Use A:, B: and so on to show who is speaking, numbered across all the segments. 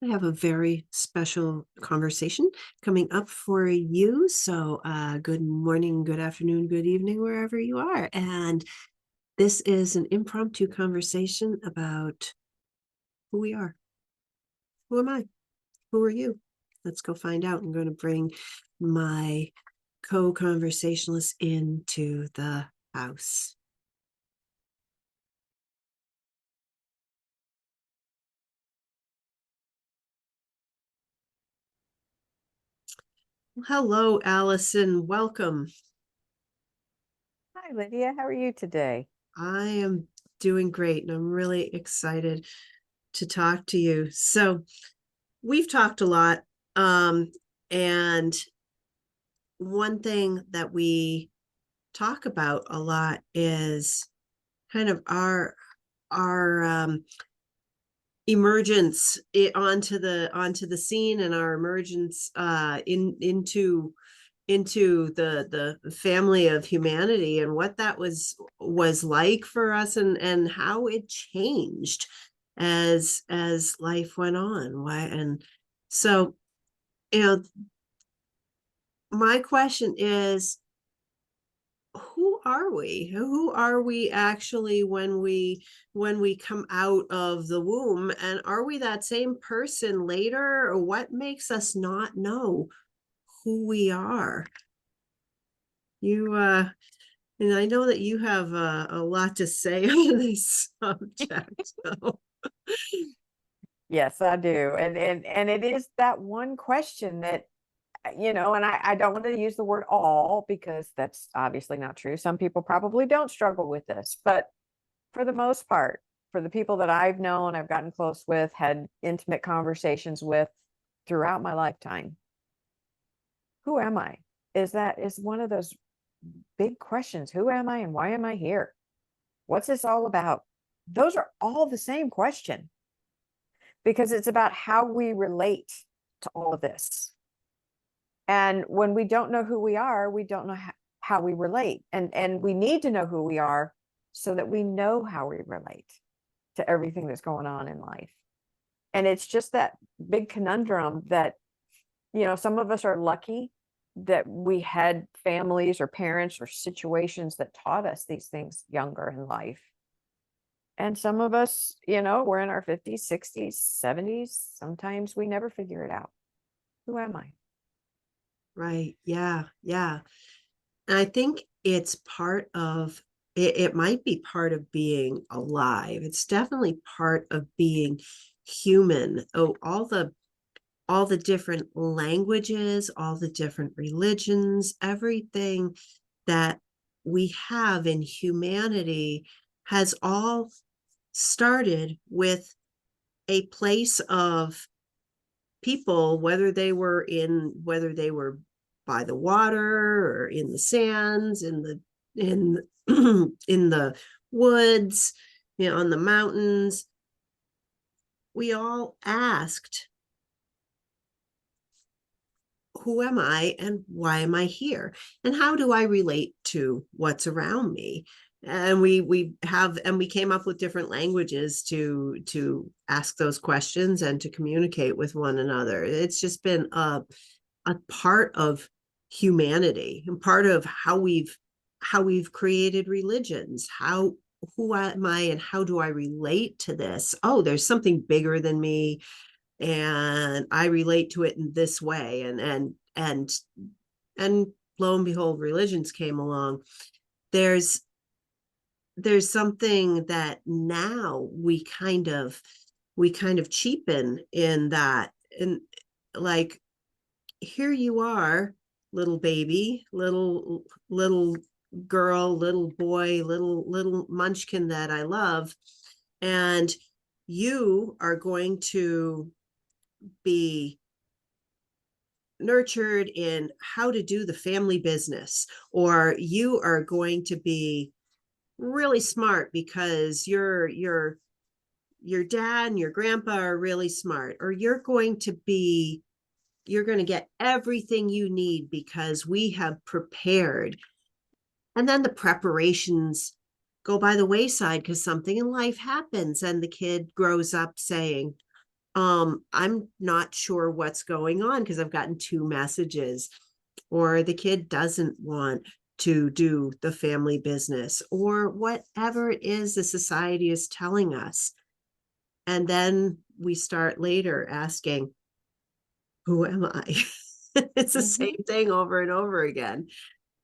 A: I have a very special conversation coming up for you. So, good morning, good afternoon, good evening, wherever you are. And this is an impromptu conversation about who we are. Who am I? Who are you? Let's go find out. I'm going to bring my co-conversationalist into the house. Hello, Allison. Welcome.
B: Hi, Lydia. How are you today?
A: I am doing great, and I'm really excited to talk to you. So, we've talked a lot, and one thing that we talk about a lot is kind of our emergence onto the scene, and our emergence into the family of humanity, and what that was like for us, and how it changed as life went on. Why and so you know my question is, who are we? Who are we actually when we come out of the womb? And are we that same person later? Or what makes us not know who we are? You and I know that you have a lot to say on this subject. So.
B: Yes, I do. And it is that one question that, and I don't want to use the word all because that's obviously not true. Some people probably don't struggle with this, but for the most part, for the people that I've known, I've gotten close with, had intimate conversations with throughout my lifetime, who am I? Is one of those big questions. Who am I and why am I here? What's this all about? Those are all the same question, because it's about how we relate to all of this. And when we don't know who we are, we don't know how we relate. And we need to know who we are so that we know how we relate to everything that's going on in life. And it's just that big conundrum that, some of us are lucky that we had families or parents or situations that taught us these things younger in life. And some of us, we're in our 50s, 60s, 70s. Sometimes we never figure it out. Who am I?
A: Right. Yeah. Yeah. And I think it's part of it, it might be part of being alive. It's definitely part of being human. Oh, all the different languages, all the different religions, everything that we have in humanity has all started with a place of people, whether they were by the water or in the sands, in in the woods, on the mountains. We all asked, who am I and why am I here? And how do I relate to what's around me? And we came up with different languages to ask those questions and to communicate with one another. It's just been a part of humanity, and part of how we've created religions. Who am I and how do I relate to this? Oh, there's something bigger than me, and I relate to it in this way. And lo and behold, religions came along. There's something that now we kind of cheapen in that. And like, here you are, little baby, little girl, little boy, little munchkin that I love, and you are going to be nurtured in how to do the family business, or you are going to be really smart because your dad and your grandpa are really smart, or you're going to get everything you need because we have prepared. And then the preparations go by the wayside because something in life happens, and the kid grows up saying, I'm not sure what's going on because I've gotten 2 messages, or the kid doesn't want to do the family business, or whatever it is the society is telling us. And then we start later asking, who am I? It's the
B: Mhm.
A: same thing over and over again.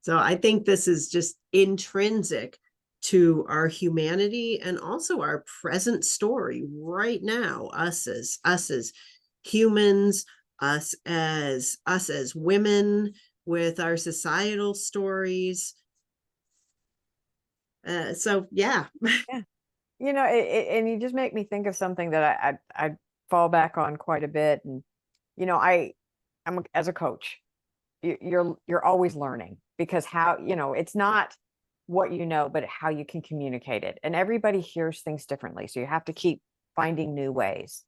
A: So I think this is just intrinsic to our humanity and also our present story right now, us as humans, us as women, with our societal stories. So yeah.
B: Yeah. And you just make me think of something that I fall back on quite a bit. And, as a coach, you're always learning, because it's not what you know, but how you can communicate it. And everybody hears things differently. So you have to keep finding new ways.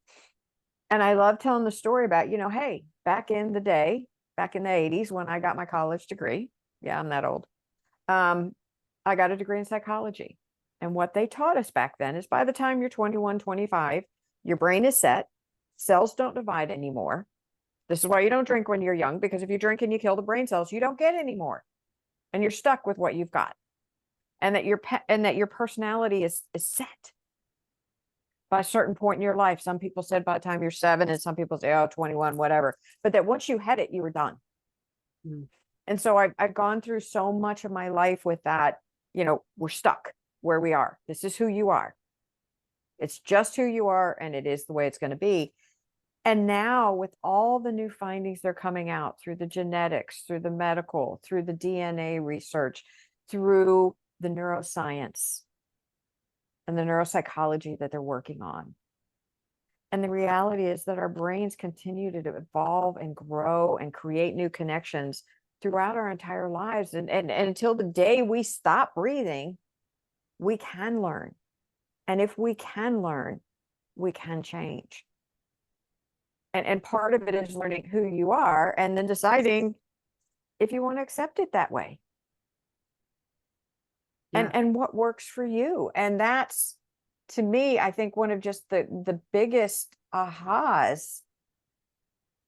B: And I love telling the story about, hey, back in the day, back in the 80s, when I got my college degree, yeah, I'm that old. I got a degree in psychology. And what they taught us back then is, by the time you're 21, 25, your brain is set, cells don't divide anymore. This is why you don't drink when you're young, because if you drink and you kill the brain cells, you don't get any more. And you're stuck with what you've got. And that your personality is set by a certain point in your life. Some people said by the time you're 7, and some people say, 21, whatever. But that once you had it, you were done.
A: Mm.
B: And so I've gone through so much of my life with that, we're stuck where we are. This is who you are. It's just who you are, and it is the way it's going to be. And now, with all the new findings that are coming out through the genetics, through the medical, through the DNA research, through the neuroscience and the neuropsychology that they're working on. And the reality is that our brains continue to evolve and grow and create new connections throughout our entire lives. And until the day we stop breathing, we can learn. And if we can learn, we can change. And part of it is learning who you are and then deciding if you want to accept it that way.
A: Yeah.
B: And what works for you. And that's, to me, I think one of just the biggest ahas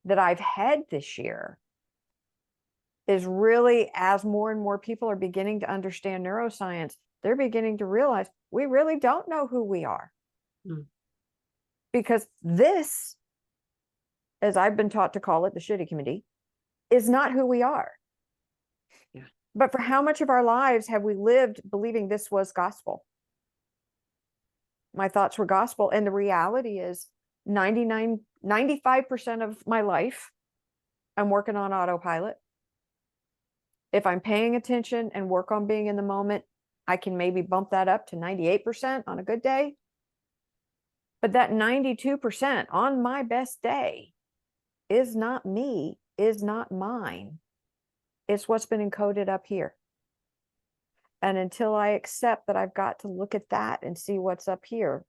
B: that I've had this year is really, as more and more people are beginning to understand neuroscience, they're beginning to realize we really don't know who we are.
A: Mm.
B: Because this, as I've been taught to call it, the shitty committee, is not who we are.
A: Yeah.
B: But for how much of our lives have we lived believing this was gospel? My thoughts were gospel. And the reality is 95% of my life, I'm working on autopilot. If I'm paying attention and work on being in the moment, I can maybe bump that up to 98% on a good day. But that 92% on my best day is not me, is not mine. It's what's been encoded up here. And until I accept that I've got to look at that and see what's up here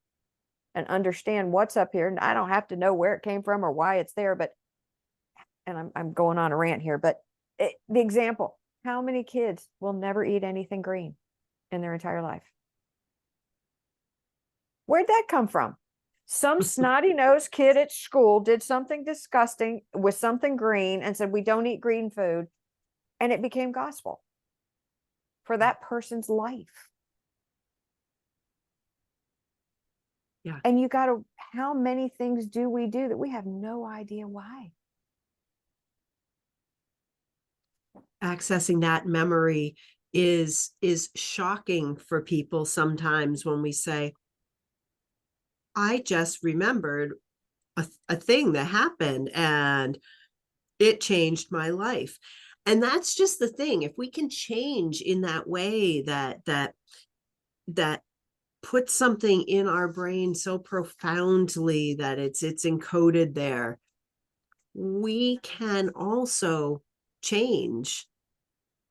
B: and understand what's up here, and I don't have to know where it came from or why it's there, but, and I'm going on a rant here, but the example, how many kids will never eat anything green in their entire life? Where'd that come from? Some snotty-nosed kid at school did something disgusting with something green and said, we don't eat green food. And it became gospel for that person's life.
A: Yeah.
B: And how many things do we do that we have no idea why?
A: Accessing that memory is shocking for people sometimes when we say, I just remembered a thing that happened and it changed my life. And that's just the thing. If we can change in that way, that puts something in our brain so profoundly that it's encoded there, we can also change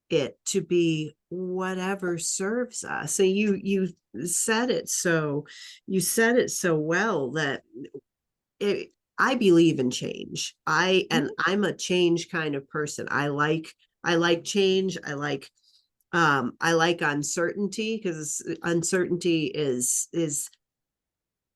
A: it to be whatever serves us. And said it so well that I believe in change. I'm a change kind of person. I like change. I like uncertainty, because uncertainty is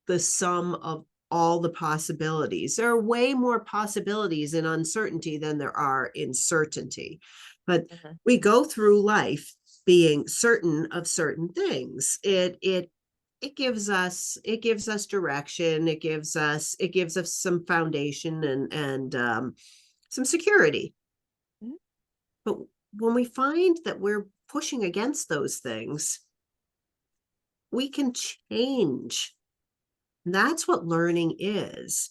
A: the sum of all the possibilities. There are way more possibilities in uncertainty than there are in certainty. But we go through life being certain of certain things. It gives us direction. It gives us some foundation and some security. But when we find that we're pushing against those things, we can change. That's what learning is,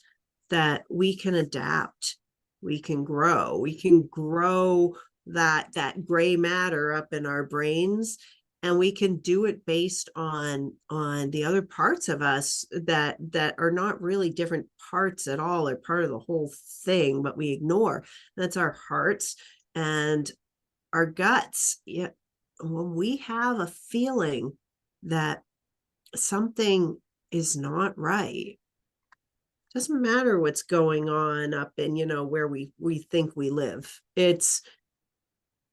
A: that we can adapt, we can grow that gray matter up in our brains, and we can do it based on the other parts of us that are not really different parts at all, or part of the whole thing, but we ignore. That's our hearts and our guts. Yeah, when we have a feeling that something is not right, doesn't matter what's going on up in, where we think we live, it's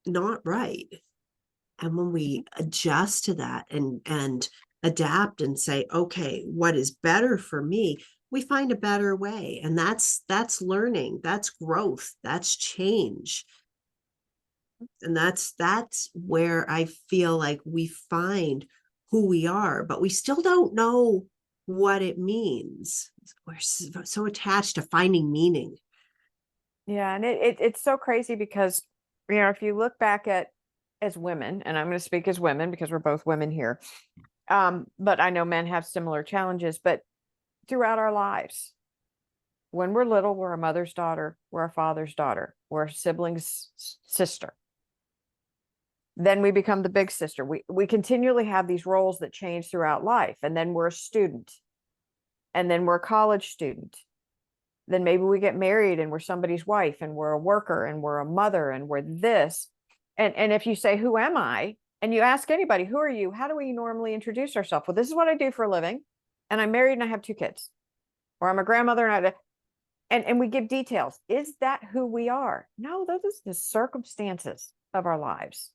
A: not right. And when we adjust to that and adapt and say, okay, what is better for me, we find a better way. And that's learning, that's growth, that's change. And that's where I feel like we find who we are, but we still don't know what it means. We're so attached to finding meaning.
B: Yeah, and it's so crazy because, if you look back at, as women, and I'm going to speak as women because we're both women here, but I know men have similar challenges, but throughout our lives, when we're little, we're a mother's daughter, we're a father's daughter, we're a sibling's sister. Then we become the big sister. We continually have these roles that change throughout life. And then we're a student. And then we're a college student. Then maybe we get married and we're somebody's wife, and we're a worker, and we're a mother, and we're this. And if you say, who am I? And you ask anybody, who are you? How do we normally introduce ourselves? Well, this is what I do for a living. And I'm married and I have 2 kids. Or I'm a grandmother and we give details. Is that who we are? No, those are the circumstances of our lives.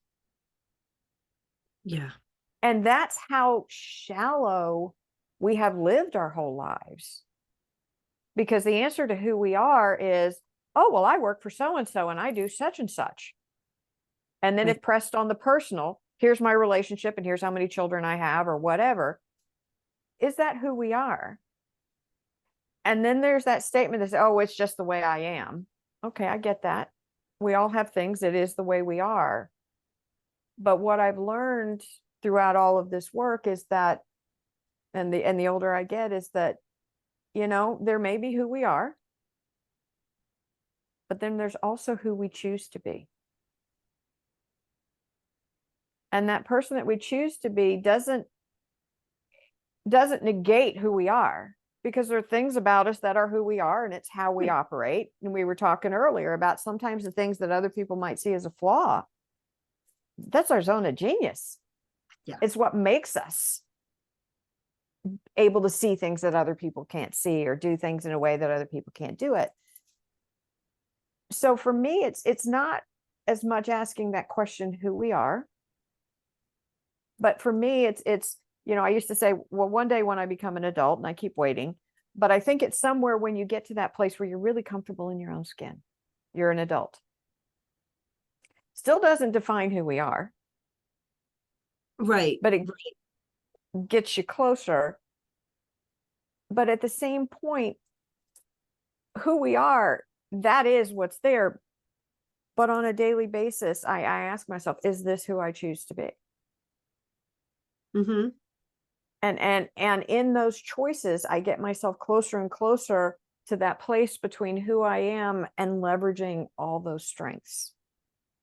A: Yeah.
B: And that's how shallow we have lived our whole lives. Because the answer to who we are is, oh, well, I work for so-and-so and I do such and such. And then if pressed on the personal, here's my relationship and here's how many children I have or whatever. Is that who we are? And then there's that statement that says, oh, it's just the way I am. Okay, I get that. We all have things. It is the way we are. But what I've learned throughout all of this work is that, and the older I get, is that, there may be who we are, but then there's also who we choose to be. And that person that we choose to be doesn't negate who we are, because there are things about us that are who we are, and it's how we operate. And we were talking earlier about sometimes the things that other people might see as a flaw, that's our zone of genius.
A: Yeah.
B: It's what makes us able to see things that other people can't see, or do things in a way that other people can't do it. So for me, it's not as much asking that question, who we are, but for me, it's I used to say, well, one day when I become an adult, and I keep waiting, but I think it's somewhere when you get to that place where you're really comfortable in your own skin, you're an adult. Still doesn't define who we are.
A: Right.
B: But it gets you closer. But at the same point, who we are, that is what's there. But on a daily basis, I ask myself, is this who I choose to be?
A: Mm-hmm.
B: And in those choices, I get myself closer and closer to that place between who I am and leveraging all those strengths.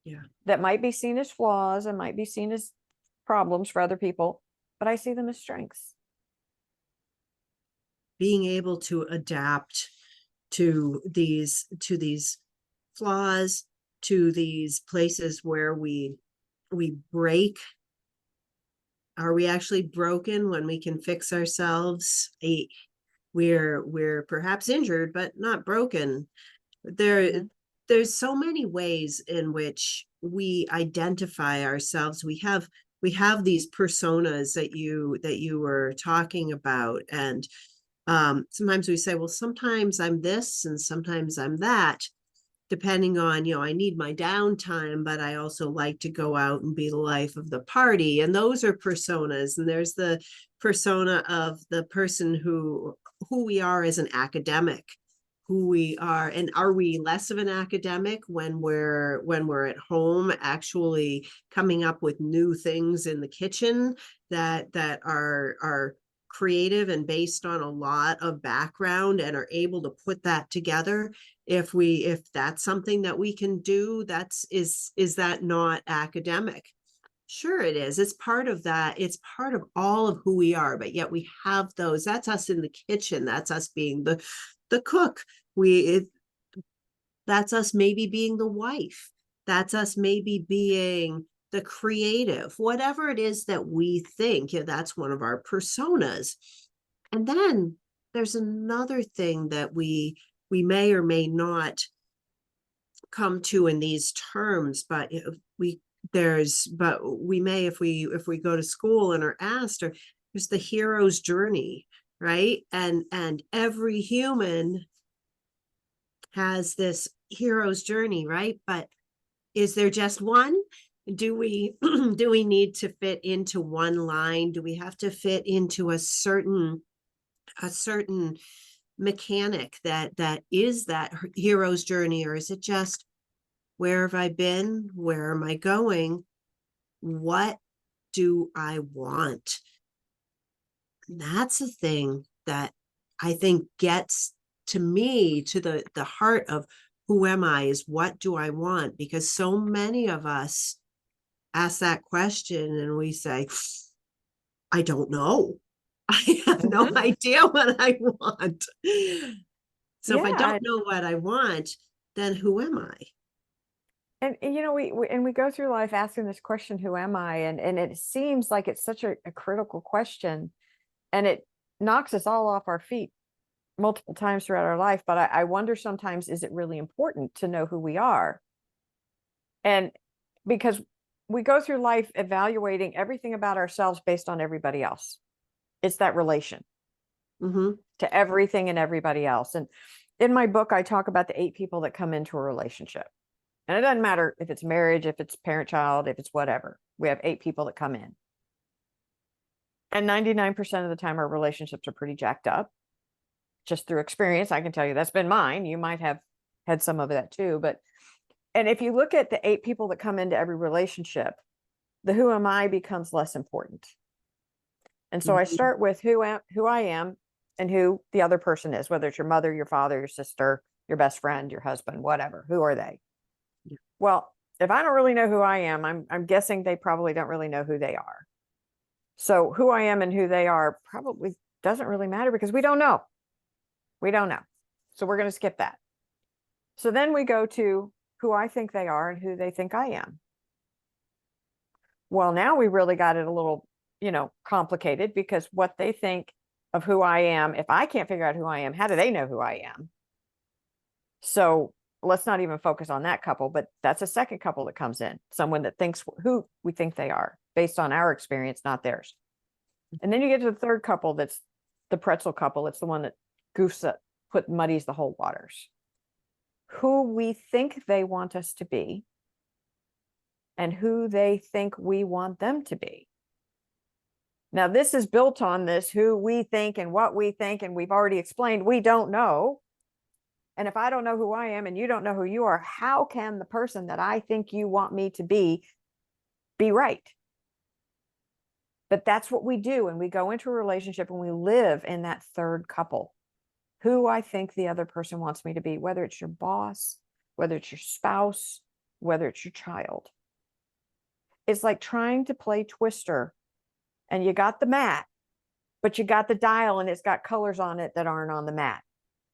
A: Yeah.
B: That might be seen as flaws and might be seen as problems for other people, but I see them as strengths.
A: Being able to adapt to these flaws, to these places where we break. Are we actually broken when we can fix ourselves? We're perhaps injured, but not broken. There's so many ways in which we identify ourselves. We have these personas that you were talking about, and Sometimes we say, well, sometimes I'm this and sometimes I'm that, depending on, I need my downtime, but I also like to go out and be the life of the party. And those are personas. And there's the persona of the person who we are as an academic, who we are, and are we less of an academic when we're at home actually coming up with new things in the kitchen that are creative and based on a lot of background and are able to put that together. If that's something that we can do, is that not academic? Sure it is. It's part of that. It's part of all of who we are, but yet we have those. That's us in the kitchen. That's us being the cook. That's us maybe being the wife. That's us maybe being the creative, whatever it is that we think. That's one of our personas. And then there's another thing that we may or may not come to in these terms, but we may, if we go to school and are asked, or there's the hero's journey, right? And every human has this hero's journey, right? But is there just one? Do we do we need to fit into one line? Do we have to fit into a certain mechanic that is that hero's journey? Or is it just, where have I been? Where am I going? What do I want? And that's the thing that I think gets to me, to the heart of who am I, is what do I want? Because so many of us ask that question and we say, I don't know. I have no idea what I want. So if I
B: Yeah.
A: don't know what I want, then who am I?
B: And we go through life asking this question, who am I? And it seems like it's such a critical question, and it knocks us all off our feet multiple times throughout our life. But I wonder sometimes, is it really important to know who we are? And because we go through life evaluating everything about ourselves based on everybody else. It's that relation to everything and everybody else. And in my book, I talk about the 8 people that come into a relationship. And it doesn't matter if it's marriage, if it's parent-child, if it's whatever. We have 8 people that come in. And 99% of the time, our relationships are pretty jacked up. Just through experience, I can tell you that's been mine. You might have had some of that too. And if you look at the 8 people that come into every relationship, the who am I becomes less important. And so I start with who I am and who the other person is, whether it's your mother, your father, your sister, your best friend, your husband, whatever. Who are they? Well, if I don't really know who I am, I'm guessing they probably don't really know who they are. So who I am and who they are probably doesn't really matter, because we don't know. We don't know. So we're going to skip that. So then we go to who I think they are and who they think I am. Well, now we really got it a little, complicated, because what they think of who I am, if I can't figure out who I am, how do they know who I am? So let's not even focus on that couple, but that's a second couple that comes in, someone that thinks who we think they are based on our experience, not theirs. And then you get to the third couple, that's the pretzel couple. It's the one that goofs up, muddies the whole waters. Who we think they want us to be and who they think we want them to be. Now, this is built on this who we think and what we think, and we've already explained we don't know. And if I don't know who I am and you don't know who you are, how can the person that I think you want me to be right? But that's what we do. And we go into a relationship and we live in that third couple, who I think the other person wants me to be, whether it's your boss, whether it's your spouse, whether it's your child. It's like trying to play Twister, and you got the mat, but you got the dial and it's got colors on it that aren't on the mat.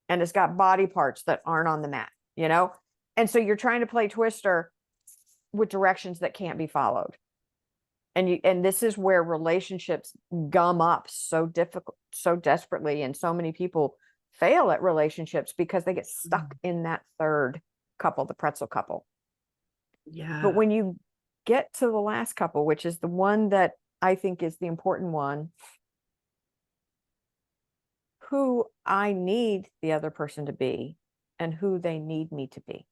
B: And it's got body parts that aren't on the mat, And so you're trying to play Twister with directions that can't be followed. And this is where relationships gum up so desperately. And so many people fail at relationships because they get stuck in that third couple, the pretzel couple.
A: Yeah.
B: But when you get to the last couple, which is the one that I think is the important one, who I need the other person to be and who they need me to be.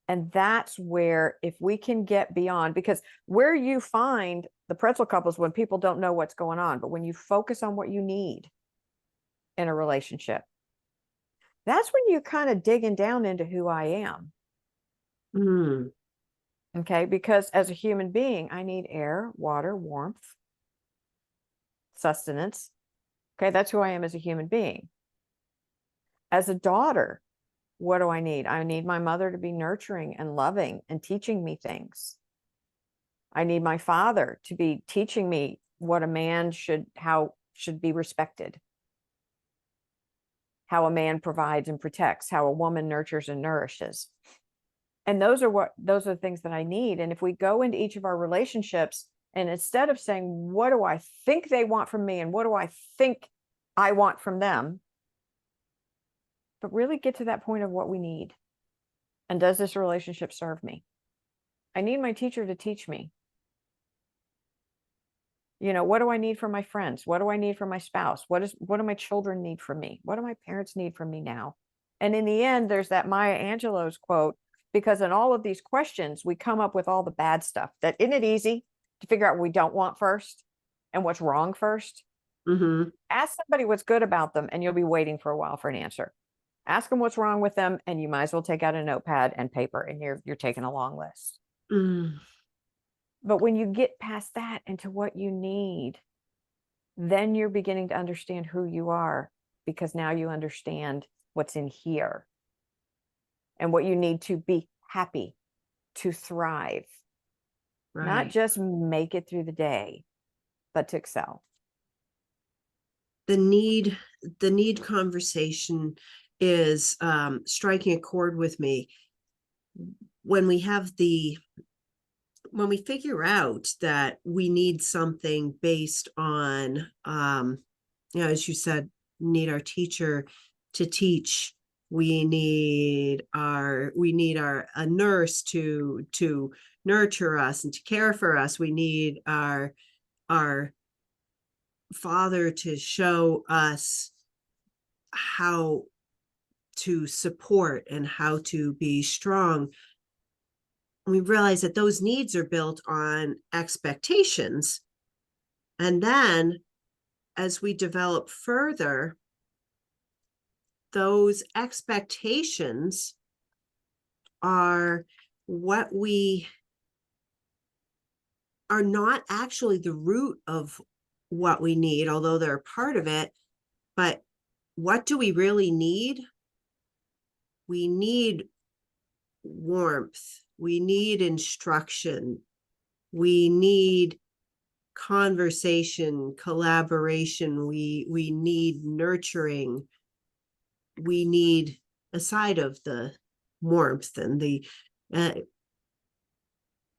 B: And that's where, if we can get beyond, because where you find the pretzel couples when people don't know what's going on, but when you focus on what you need in a relationship, that's when you're kind of digging down into who I am.
A: Mm.
B: Okay. Because as a human being, I need air, water, warmth, sustenance. Okay. That's who I am as a human being. As a daughter, what do I need? I need my mother to be nurturing and loving and teaching me things. I need my father to be teaching me what a man should be respected, how a man provides and protects, how a woman nurtures and nourishes. And those are the things that I need. And if we go into each of our relationships, and instead of saying, what do I think they want from me and what do I think I want from them, but really get to that point of what we need. And does this relationship serve me? I need my teacher to teach me. What do I need from my friends? What do I need from my spouse? What do my children need from me? What do my parents need from me now? And in the end, there's that Maya Angelou's quote, because in all of these questions, we come up with all the bad stuff. That isn't it easy to figure out what we don't want first and what's wrong first?
A: Mm-hmm.
B: Ask somebody what's good about them, and you'll be waiting for a while for an answer. Ask them what's wrong with them, and you might as well take out a notepad and paper, and you're taking a long list.
A: Mm.
B: But when you get past that into what you need, then you're beginning to understand who you are, because now you understand what's in here and what you need to be happy, to thrive, not
A: Right.
B: just make it through the day, but to excel.
A: The need conversation is striking a chord with me. When we figure out that we need something based on, as you said, need our teacher to teach. We need a nurse to nurture us and to care for us. We need our father to show us how to support and how to be strong. We realize that those needs are built on expectations. And then as we develop further, those expectations are what we are not actually the root of what we need, although they're a part of it. But what do we really need? We need warmth. We need instruction. We need conversation, collaboration. We need nurturing. We need, aside of the warmth and the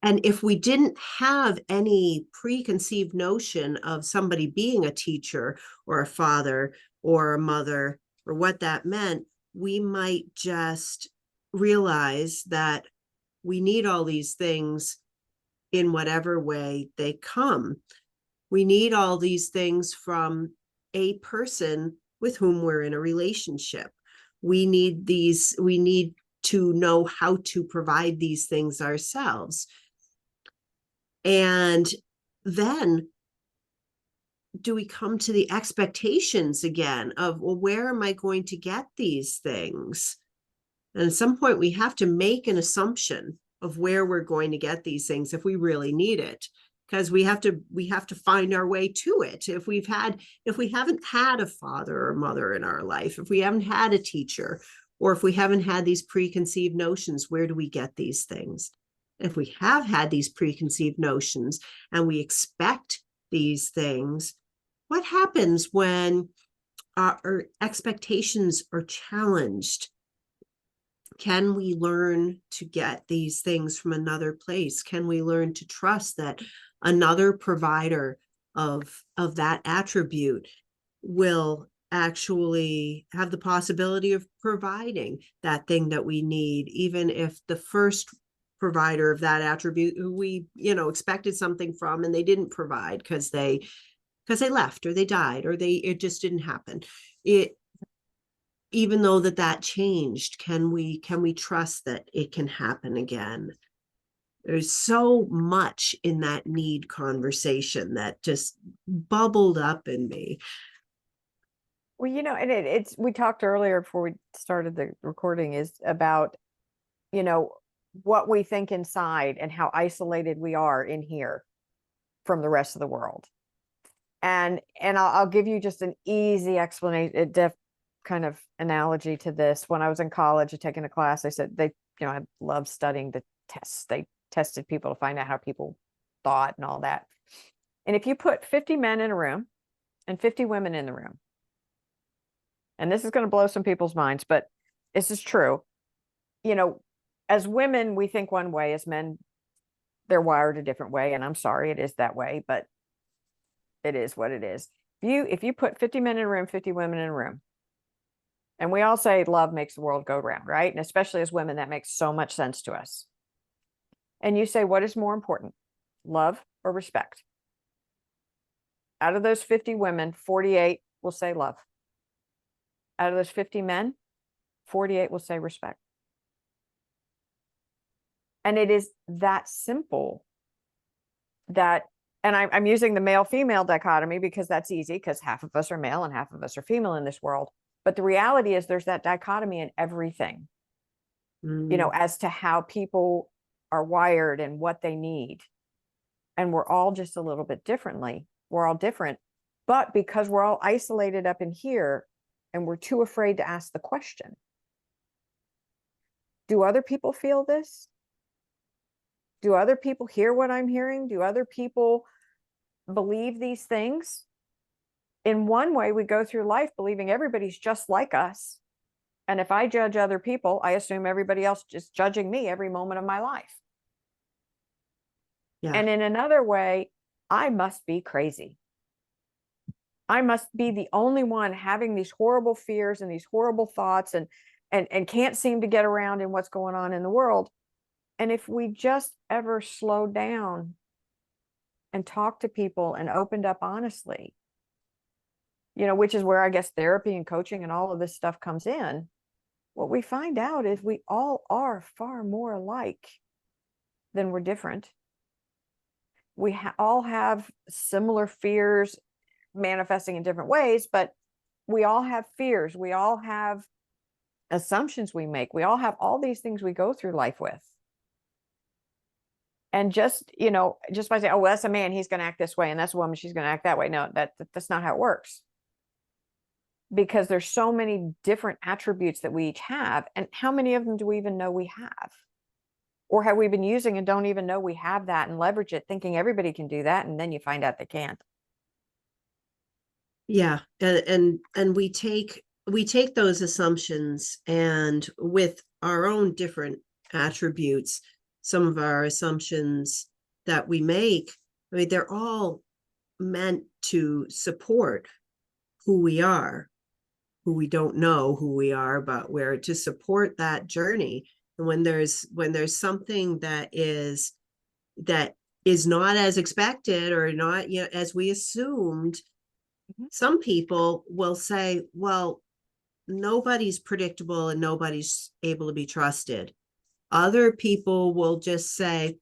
A: and if we didn't have any preconceived notion of somebody being a teacher or a father or a mother or what that meant, we might just realize that we need all these things in whatever way they come. We need all these things from a person with whom we're in a relationship. We need to know how to provide these things ourselves. And then do we come to the expectations again of, well, where am I going to get these things? And at some point we have to make an assumption of where we're going to get these things if we really need it, because we have to find our way to it. If we haven't had a father or mother in our life, if we haven't had a teacher, or if we haven't had these preconceived notions, where do we get these things? If we have had these preconceived notions and we expect these things, what happens when our expectations are challenged? Can we learn to get these things from another place? Can we learn to trust that another provider of that attribute will actually have the possibility of providing that thing that we need, even if the first provider of that attribute who we expected something from and they didn't provide because they because they left or they died or it just didn't happen. It, even though that changed, can we trust that it can happen again? There's so much in that need conversation that just bubbled up in me.
B: Well, and it's, we talked earlier before we started the recording is about, what we think inside and how isolated we are in here from the rest of the world. And I'll give you just an easy explanation, kind of analogy to this. When I was in college, taking a class, I said I love studying the tests. They tested people to find out how people thought and all that. And if you put 50 men in a room and 50 women in the room, and this is going to blow some people's minds, but this is true. As women, we think one way. As men, they're wired a different way. And I'm sorry, it is that way, but it is what it is. If you put 50 men in a room, 50 women in a room, and we all say love makes the world go round, right? And especially as women, that makes so much sense to us. And you say, what is more important, love or respect? Out of those 50 women, 48 will say love. Out of those 50 men, 48 will say respect. And it is that simple that, and I'm using the male-female dichotomy because that's easy, because half of us are male and half of us are female in this world. But the reality is there's that dichotomy in everything, as to how people are wired and what they need. And we're all just a little bit differently. We're all different. But because we're all isolated up in here and we're too afraid to ask the question, do other people feel this? Do other people hear what I'm hearing? Do other people believe these things? In one way, we go through life believing everybody's just like us. And if I judge other people, I assume everybody else is judging me every moment of my life.
A: Yeah.
B: And in another way, I must be crazy. I must be the only one having these horrible fears and these horrible thoughts and can't seem to get around in what's going on in the world. And if we just ever slowed down and talked to people and opened up honestly, which is where I guess therapy and coaching and all of this stuff comes in, what we find out is we all are far more alike than we're different. We all have similar fears manifesting in different ways, but we all have fears. We all have assumptions we make. We all have all these things we go through life with. And just by saying, oh, well, that's a man, he's going to act this way, and that's a woman, she's going to act that way. No, that's not how it works. Because there's so many different attributes that we each have. And how many of them do we even know we have? Or have we been using and don't even know we have that and leverage it, thinking everybody can do that, and then you find out they can't.
A: Yeah. And we take those assumptions, and with our own different attributes, some of our assumptions that we make, I mean, they're all meant to support who we are, who we don't know who we are, but we're to support that journey. And when there's something that is not as expected or not as we assumed, some people will say, well, nobody's predictable and nobody's able to be trusted. Other people will just say,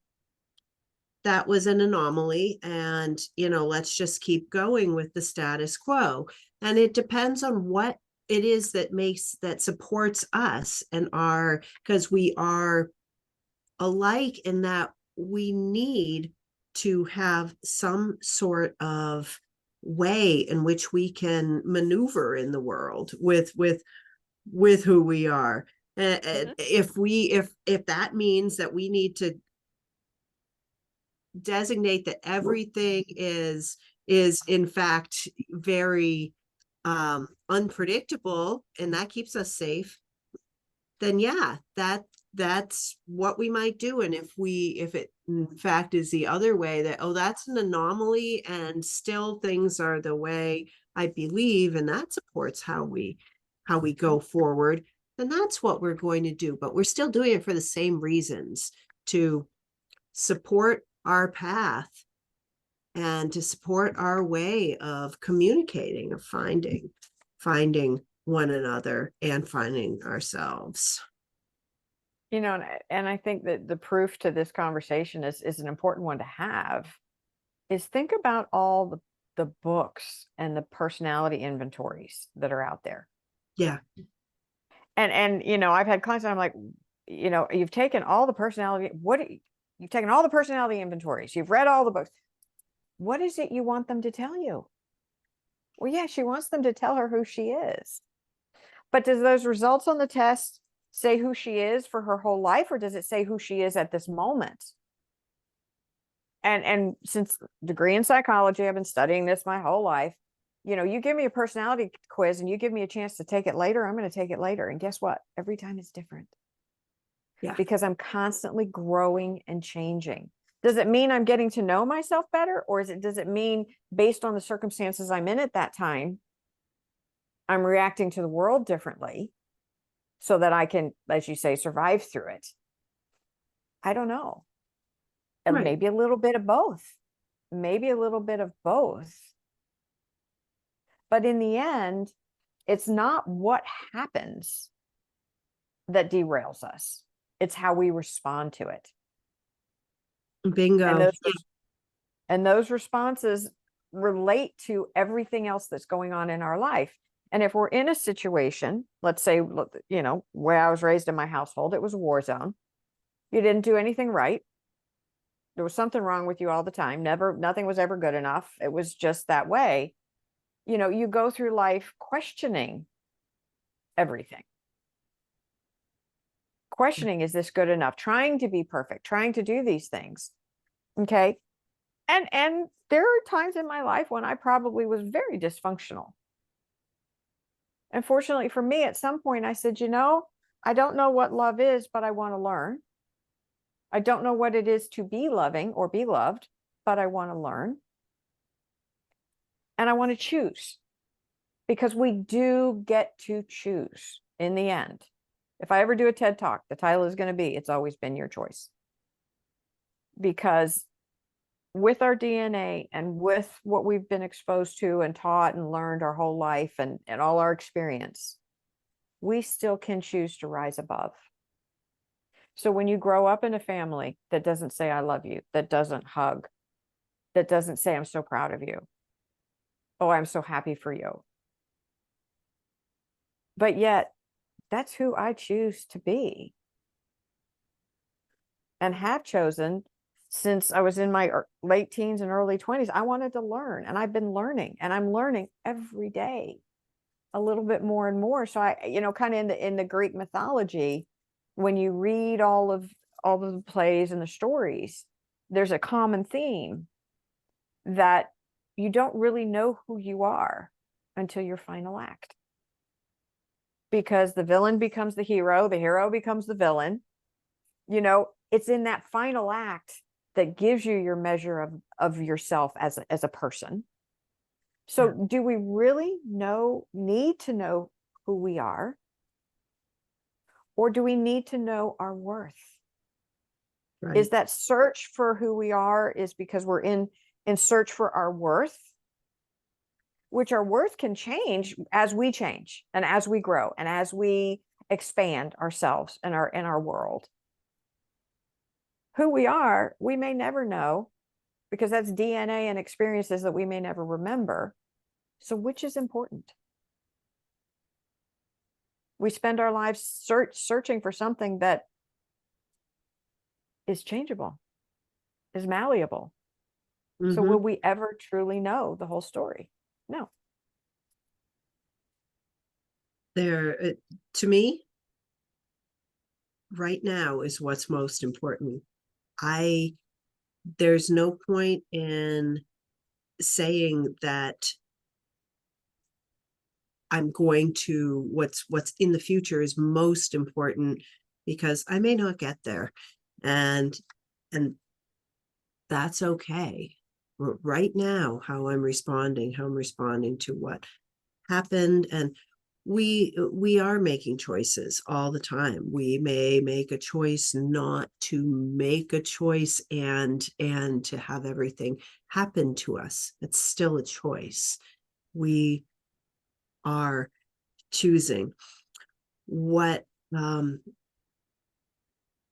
A: that was an anomaly, and let's just keep going with the status quo. And it depends on what it is that supports us and because we are alike in that we need to have some sort of way in which we can maneuver in the world with who we are. Mm-hmm. If that means that we need to designate that everything is in fact very unpredictable, and that keeps us safe, then yeah, that's what we might do. And if it in fact is the other way, that that's an anomaly and still things are the way I believe, and that supports how we go forward, then that's what we're going to do. But we're still doing it for the same reasons, to support our path and to support our way of communicating, of finding one another and finding ourselves.
B: You know, and I think that the proof to this conversation is an important one to have, is think about all the books and the personality inventories that are out there.
A: Yeah.
B: And you know, I've had clients and I'm like, you know, you've taken all the personality, you've taken all the personality inventories, you've read all the books. What is it you want them to tell you? Well, yeah, she wants them to tell her who she is. But does those results on the test say who she is for her whole life, or does it say who she is at this moment? And since degree in psychology, I've been studying this my whole life. You know, you give me a personality quiz and you give me a chance to take it later, I'm going to take it later. And guess what? Every time it's different.
A: Yeah.
B: Because I'm constantly growing and changing. Does it mean I'm getting to know myself better? Or does it mean based on the circumstances I'm in at that time, I'm reacting to the world differently so that I can, as you say, survive through it? I don't know. And
A: Right.
B: maybe a little bit of both. Maybe a little bit of both. But in the end, it's not what happens that derails us. It's how we respond to it.
A: Bingo.
B: And those responses relate to everything else that's going on in our life. And if we're in a situation, let's say, you know, where I was raised in my household, it was a war zone. You didn't do anything right. There was something wrong with you all the time. Nothing was ever good enough. It was just that way. You know, you go through life questioning everything. Questioning, is this good enough? Trying to be perfect, trying to do these things. Okay. And there are times in my life when I probably was very dysfunctional. And fortunately for me, at some point I said, you know, I don't know what love is, but I want to learn. I don't know what it is to be loving or be loved, but I want to learn. And I want to choose, because we do get to choose in the end. If I ever do a TED Talk, the title is going to be, It's Always Been Your Choice. Because with our DNA and with what we've been exposed to and taught and learned our whole life and all our experience, we still can choose to rise above. So when you grow up in a family that doesn't say, I love you, that doesn't hug, that doesn't say, I'm so proud of you, oh, I'm so happy for you, but yet that's who I choose to be and have chosen since I was in my late teens and early 20s. I wanted to learn, and I've been learning, and I'm learning every day a little bit more and more. So I, you know, kind of in the Greek mythology, when you read all of the plays and the stories, there's a common theme that you don't really know who you are until your final act. Because the villain becomes the hero becomes the villain. You know, it's in that final act that gives you your measure of yourself as a person. So
A: Yeah.
B: do we really need to know who we are? Or do we need to know our worth?
A: Right.
B: Is that search for who we are is because we're in search for our worth, which our worth can change as we change and as we grow and as we expand ourselves and our world. Who we are, we may never know, because that's DNA and experiences that we may never remember. So which is important? We spend our lives searching for something that is changeable, is malleable.
A: Mm-hmm.
B: So will we ever truly know the whole story? No.
A: To me, right now is what's most important. There's no point in saying that I'm going to, what's in the future is most important, because I may not get there, and that's okay. Right now, how I'm responding to what happened and we are making choices all the time. We may make a choice not to make a choice and to have everything happen to us. It's still a choice. We are choosing. What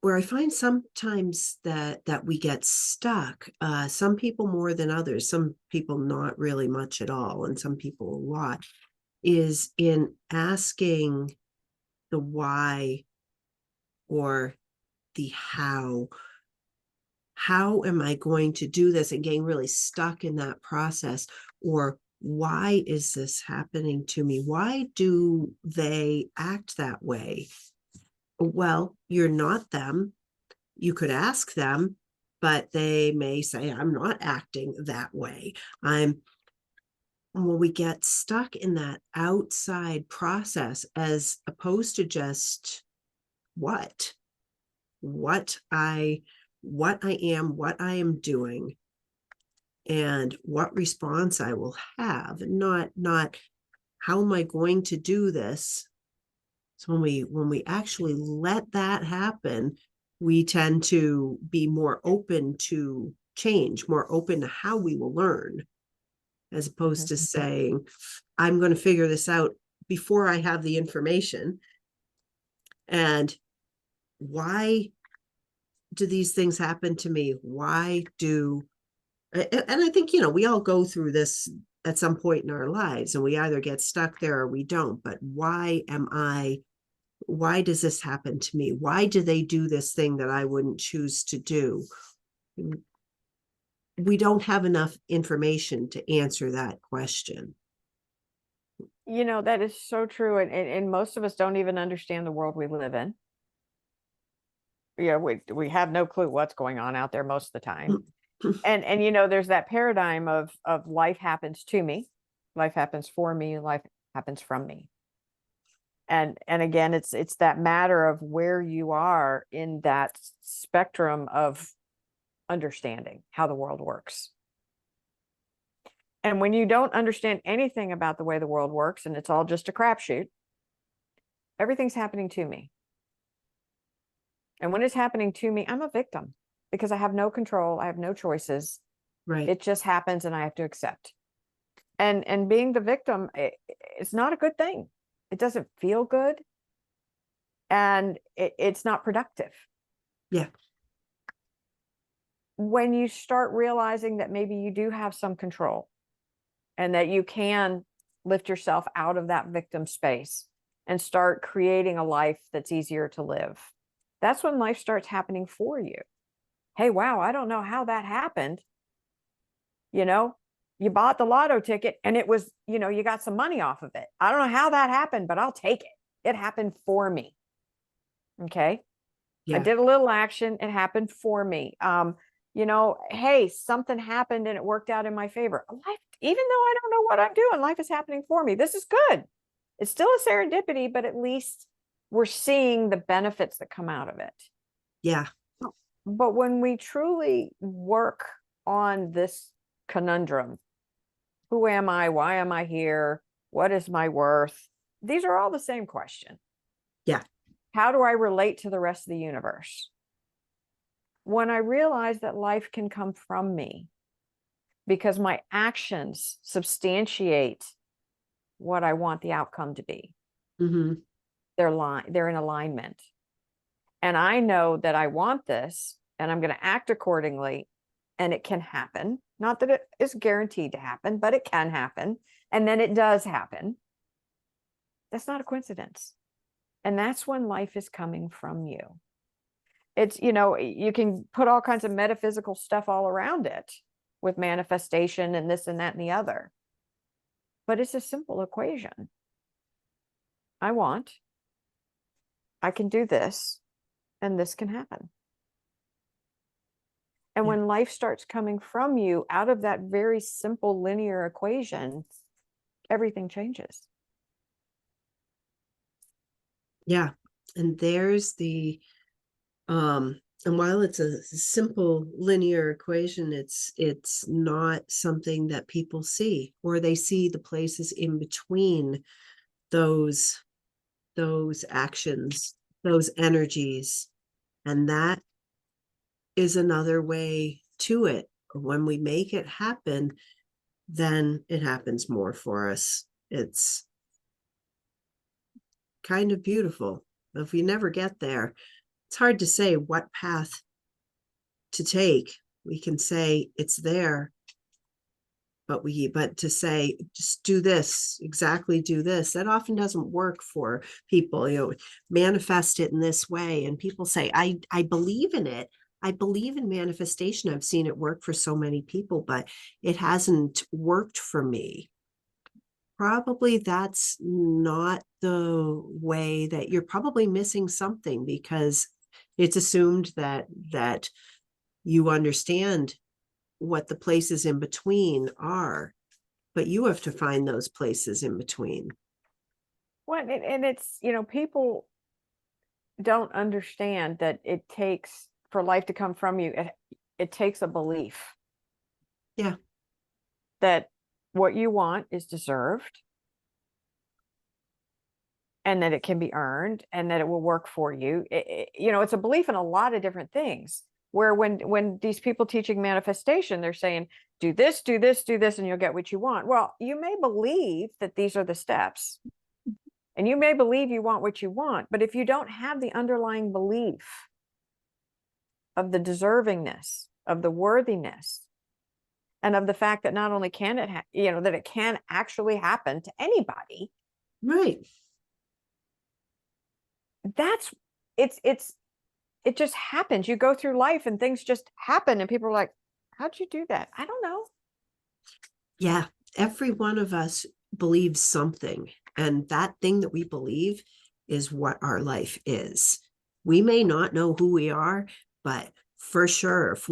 A: where I find sometimes that we get stuck, some people more than others, some people not really much at all, and some people a lot, is in asking the why or the how. How am I going to do this, and getting really stuck in that process? Or why is this happening to me? Why do they act that way? Well, you're not them. You could ask them, but they may say, I'm not acting that way. When we get stuck in that outside process, as opposed to just what what I am, what I am doing, and what response I will have, not how am I going to do this. So when we actually let that happen, we tend to be more open to change, more open to how we will learn, as opposed to saying, I'm going to figure this out before I have the information. And why do these things happen to me? Why do, and I think, we all go through this at some point in our lives, and we either get stuck there or we don't. But why does this happen to me? Why do they do this thing that I wouldn't choose to do? We don't have enough information to answer that question.
B: That is so true. And most of us don't even understand the world we live in. We have no clue what's going on out there most of the time. And there's that paradigm of life happens to me, life happens for me, life happens from me. And again, it's that matter of where you are in that spectrum of understanding how the world works. And when you don't understand anything about the way the world works, and it's all just a crapshoot, everything's happening to me. And when it's happening to me, I'm a victim because I have no control. I have no choices.
A: Right.
B: It just happens and I have to accept. And being the victim, it's not a good thing. It doesn't feel good. And it's not productive.
A: Yeah.
B: When you start realizing that maybe you do have some control and that you can lift yourself out of that victim space and start creating a life that's easier to live, that's when life starts happening for you. Hey, wow, I don't know how that happened. You bought the lotto ticket and it was, you got some money off of it. I don't know how that happened, but I'll take it. It happened for me. Okay.
A: Yeah.
B: I did a little action. It happened for me. Hey, something happened and it worked out in my favor. Life, even though I don't know what I'm doing, life is happening for me. This is good. It's still a serendipity, but at least we're seeing the benefits that come out of it.
A: Yeah.
B: But when we truly work on this conundrum, who am I? Why am I here? What is my worth? These are all the same question.
A: Yeah.
B: How do I relate to the rest of the universe? When I realize that life can come from me because my actions substantiate what I want the outcome to be.
A: Mm-hmm.
B: They're in alignment. And I know that I want this and I'm going to act accordingly, and it can happen. Not that it is guaranteed to happen, but it can happen. And then it does happen. That's not a coincidence. And that's when life is coming from you. It's, you can put all kinds of metaphysical stuff all around it with manifestation and this and that and the other. But it's a simple equation. I can do this, and this can happen. And when life starts coming from you out of that very simple linear equation, everything changes.
A: Yeah. And there's the and while it's a simple linear equation, it's not something that people see, or they see the places in between those actions, those energies. And that is another way to it. When we make it happen, then it happens more for us. It's kind of beautiful. If we never get there, it's hard to say what path to take. We can say it's there, but to say just do this, exactly do this, that often doesn't work for people. Manifest it in this way, and people say, I believe in it. I believe in manifestation. I've seen it work for so many people, but it hasn't worked for me. Probably that's not the way. That you're probably missing something, because it's assumed that you understand what the places in between are, but you have to find those places in between.
B: Well, and it's, people don't understand that it takes for life to come from you. It takes a belief.
A: Yeah.
B: That what you want is deserved, and that it can be earned, and that it will work for you. It's a belief in a lot of different things, where when these people teaching manifestation, they're saying, do this, do this, do this, and you'll get what you want. Well, you may believe that these are the steps, and you may believe you want what you want, but if you don't have the underlying belief of the deservingness, of the worthiness, and of the fact that not only can it, that it can actually happen to anybody.
A: Right.
B: It just happens. You go through life and things just happen, and people are like, how'd you do that? I don't know.
A: Yeah. Every one of us believes something, and that thing that we believe is what our life is. We may not know who we are, but for sure, if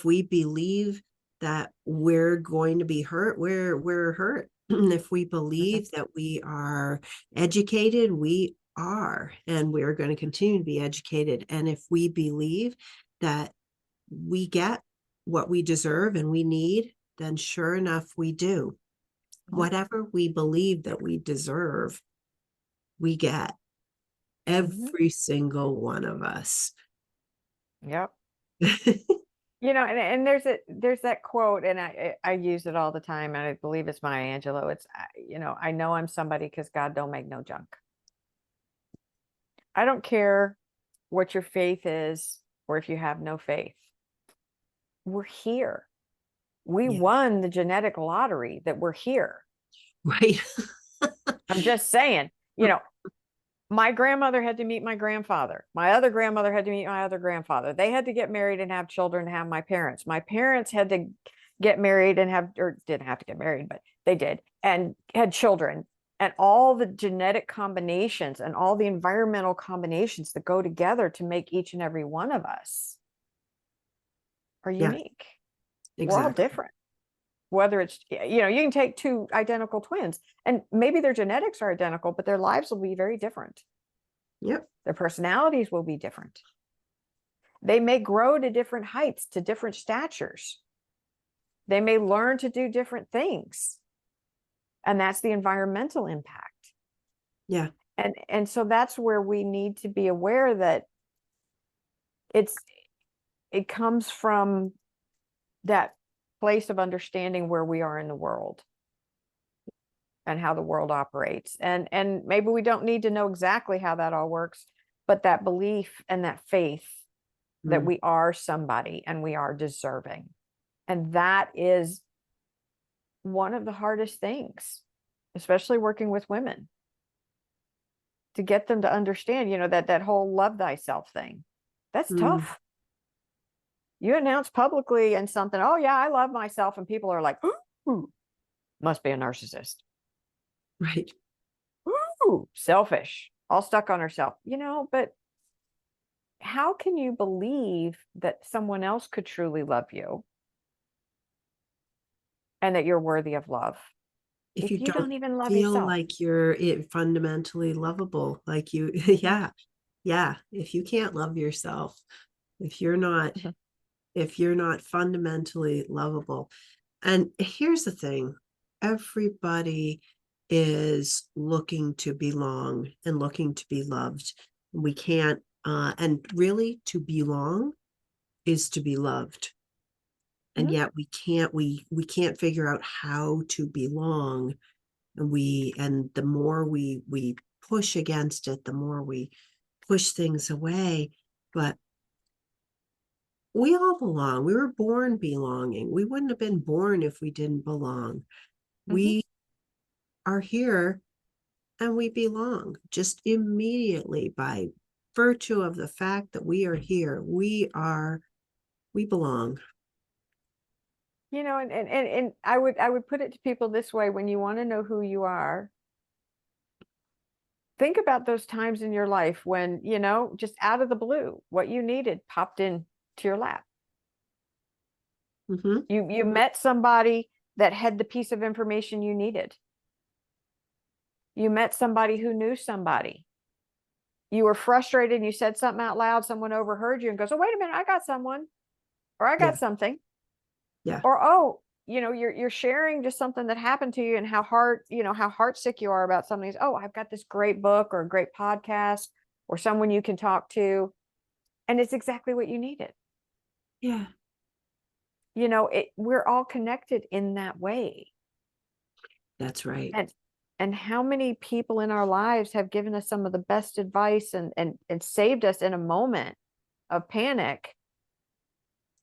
A: we believe that we're going to be hurt, we're hurt. If we believe that we are educated, we are, and we're going to continue to be educated. And if we believe that we get what we deserve and we need, then sure enough, we do. Whatever we believe that we deserve, we get. Every single one of us.
B: Yep. And there's that quote, and I use it all the time, and I believe it's Maya Angelou. It's, I know I'm somebody because God don't make no junk. I don't care what your faith is, or if you have no faith. We're here. We won the genetic lottery that we're here.
A: Right.
B: I'm just saying, my grandmother had to meet my grandfather. My other grandmother had to meet my other grandfather. They had to get married and have children to have my parents. My parents had to get married and or didn't have to get married, but they did, and had children. And all the genetic combinations and all the environmental combinations that go together to make each and every one of us are unique.
A: Exactly.
B: We're all different. Whether it's, you can take two identical twins, and maybe their genetics are identical, but their lives will be very different.
A: Yep.
B: Their personalities will be different. They may grow to different heights, to different statures. They may learn to do different things. And that's the environmental impact.
A: Yeah.
B: And so that's where we need to be aware that it comes from that place of understanding where we are in the world and how the world operates. And maybe we don't need to know exactly how that all works, but that belief and that faith that we are somebody and we are deserving. And that is one of the hardest things, especially working with women, to get them to understand, that whole love thyself thing. That's tough. You announce publicly and something, oh yeah, I love myself, and people are like, ooh, must be a narcissist.
A: Right.
B: Ooh, selfish, all stuck on herself, but how can you believe that someone else could truly love you and that you're worthy of love
A: If you
B: don't even love
A: feel
B: yourself?
A: like you're fundamentally lovable, like you, yeah. If you can't love yourself, if you're not fundamentally lovable. And here's the thing, everybody is looking to belong and looking to be loved. We can't, and really to belong is to be loved. And
B: Mhm.
A: yet we can't figure out how to belong. And the more we push against it, the more we push things away. But we all belong. We were born belonging. We wouldn't have been born if we didn't belong.
B: Mhm.
A: We are here and we belong just immediately by virtue of the fact that we are here. We belong.
B: And I would put it to people this way: when you want to know who you are, think about those times in your life when, just out of the blue, what you needed popped in to your lap.
A: Mm-hmm.
B: You met somebody that had the piece of information you needed. You met somebody who knew somebody. You were frustrated and you said something out loud, someone overheard you and goes, "Oh, wait a minute, I got someone," or "I
A: Yeah.
B: got something."
A: Yeah.
B: Or, "Oh, you're sharing just something that happened to you and how heartsick you are about something. Oh, I've got this great book or a great podcast or someone you can talk to, and it's exactly what you needed."
A: Yeah.
B: We're all connected in that way.
A: That's right.
B: And how many people in our lives have given us some of the best advice and saved us in a moment of panic?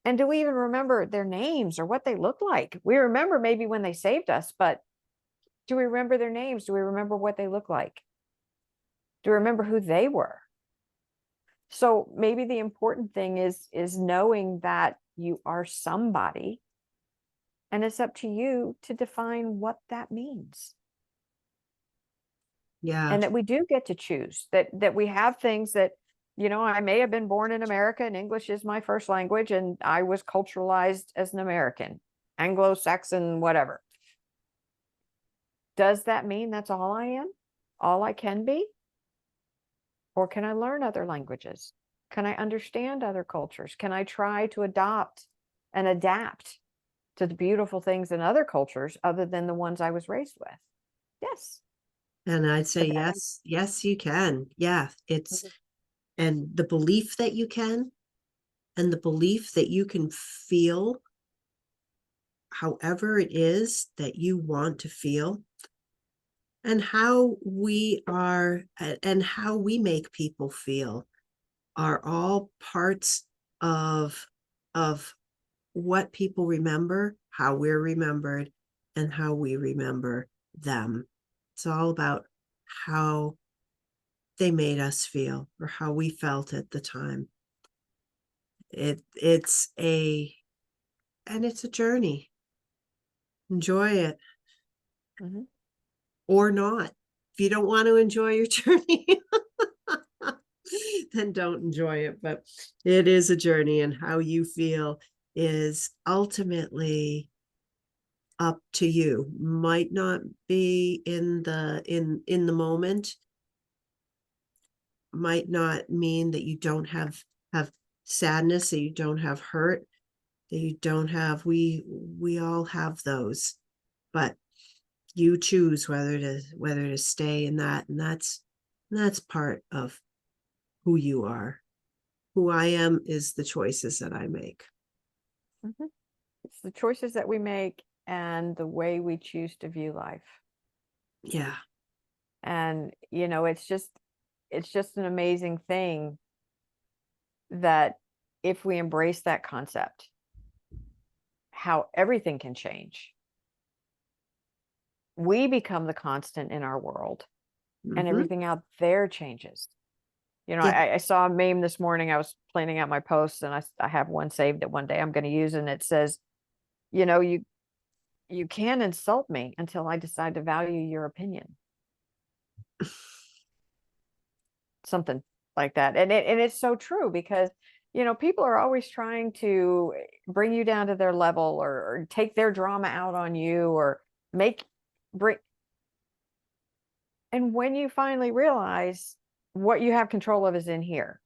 B: And do we even remember their names or what they looked like? We remember maybe when they saved us, but do we remember their names? Do we remember what they look like? Do we remember who they were? So maybe the important thing is knowing that you are somebody, and it's up to you to define what that means.
A: Yeah.
B: And that we do get to choose, that we have things that, I may have been born in America and English is my first language and I was culturalized as an American, Anglo-Saxon, whatever. Does that mean that's all I am? All I can be? Or can I learn other languages? Can I understand other cultures? Can I try to adopt and adapt to the beautiful things in other cultures other than the ones I was raised with? Yes.
A: And I'd say,
B: But that,
A: yes, yes, you can. Yeah. And the belief that you can, and the belief that you can feel however it is that you want to feel, and how we are, and how we make people feel are all parts of of what people remember, how we're remembered, and how we remember them. It's all about how they made us feel or how we felt at the time. It's a and it's a journey. Enjoy it
B: Mhm.
A: or not. If you don't want to enjoy your journey, then don't enjoy it. But it is a journey, and how you feel is ultimately up to you. Might not be in the moment, might not mean that you don't have sadness, that you don't have hurt, that you don't have we all have those. But you choose whether to stay in that, and that's part of who you are. Who I am is the choices that I make.
B: Mhm. It's the choices that we make and the way we choose to view life.
A: Yeah.
B: And, it's just an amazing thing that if we embrace that concept, how everything can change. We become the constant in our world and
A: Mm-hmm.
B: everything out there changes.
A: Yeah.
B: I saw a meme this morning. I was planning out my posts and I have one saved that one day I'm going to use. And it says, you know, you, you can insult me until I decide to value your opinion. Something like that. And it's so true because, people are always trying to bring you down to their level or take their drama out on you or make, bring, and when you finally realize what you have control of is in here,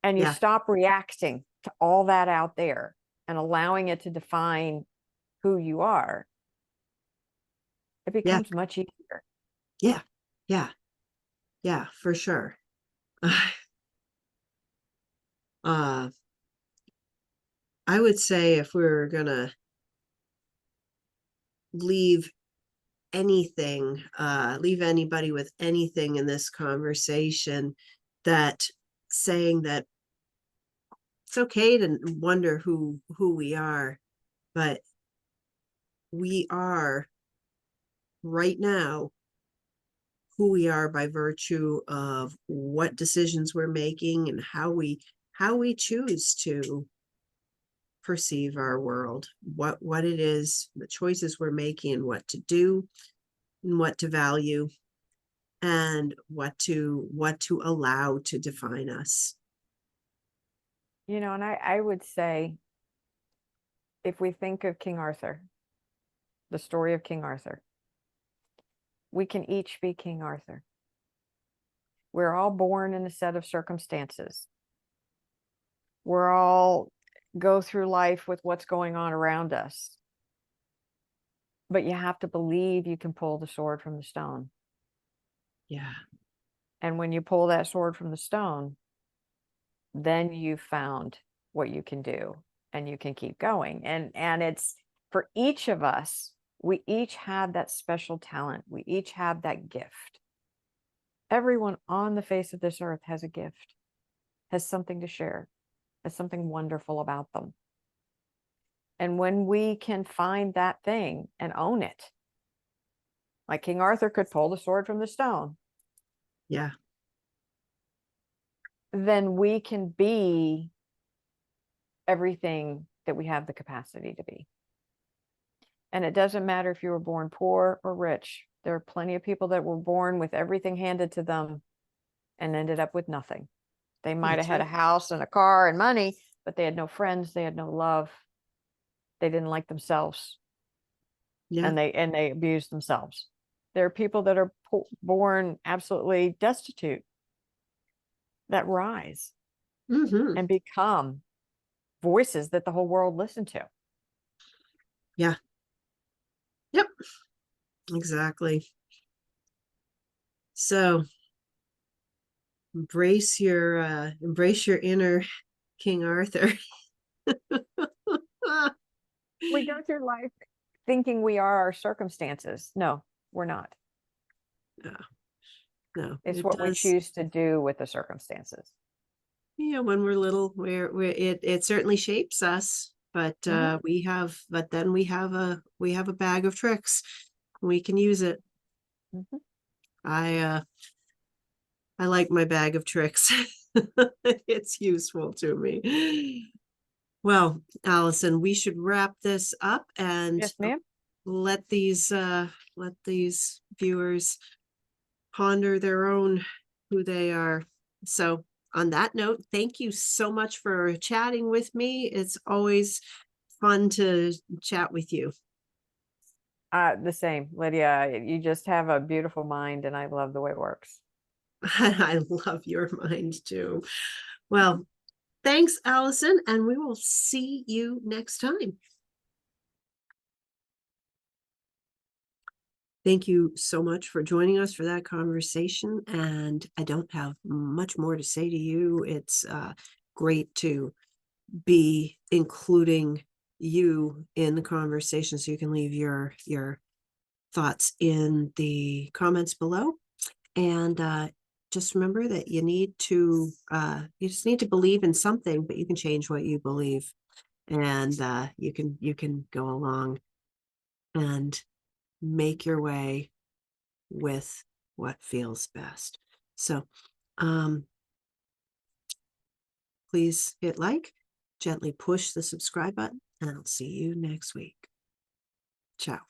B: and you
A: Yeah.
B: stop reacting to all that out there and allowing it to define who you are, It
A: Yeah.
B: becomes much easier.
A: Yeah. Yeah. Yeah, for sure. Uh, I would say if we were gonna leave leave anybody with anything in this conversation, that saying that it's okay to wonder who we are, but we are right now who we are by virtue of what decisions we're making and how we choose to perceive our world, what it is, the choices we're making, what to do and what to value, and what to allow to define us.
B: And I would say, if we think of King Arthur, the story of King Arthur, we can each be King Arthur. We're all born in a set of circumstances. We're all go through life with what's going on around us. But you have to believe you can pull the sword from the stone.
A: Yeah.
B: And when you pull that sword from the stone, then you've found what you can do and you can keep going. And it's for each of us, we each have that special talent. We each have that gift. Everyone on the face of this earth has a gift, has something to share, has something wonderful about them. And when we can find that thing and own it, like King Arthur could pull the sword from the stone,
A: Yeah.
B: then we can be everything that we have the capacity to be. And it doesn't matter if you were born poor or rich. There are plenty of people that were born with everything handed to them and ended up with nothing. They might have
A: That's
B: had a
A: right.
B: house and a car and money, but they had no friends, they had no love. They didn't like themselves,
A: Yeah.
B: and they abused themselves. There are people that are born absolutely destitute that rise
A: Mm-hmm.
B: and become voices that the whole world listen to.
A: Yeah. Yep. Exactly. So embrace your inner King Arthur.
B: We go through life thinking we are our circumstances. No, we're not.
A: No, no,
B: It's
A: it
B: what we
A: does.
B: choose to do with the circumstances.
A: Yeah, when we're little, it certainly shapes us, but
B: Mhm.
A: then we have a bag of tricks. We can use it.
B: Mhm.
A: I like my bag of tricks. It's useful to me. Well, Allison, we should wrap this up and
B: Yes, ma'am.
A: let these viewers ponder their own who they are. So on that note, thank you so much for chatting with me. It's always fun to chat with you.
B: The same, Lydia. You just have a beautiful mind, and I love the way it works.
A: I love your mind too. Well, thanks, Allison, and we will see you next time. Thank you so much for joining us for that conversation. And I don't have much more to say to you. It's great to be including you in the conversation, so you can leave your thoughts in the comments below. And just remember that you just need to believe in something, but you can change what you believe. And you can go along and make your way with what feels best. So please hit like, gently push the subscribe button, and I'll see you next week. Ciao.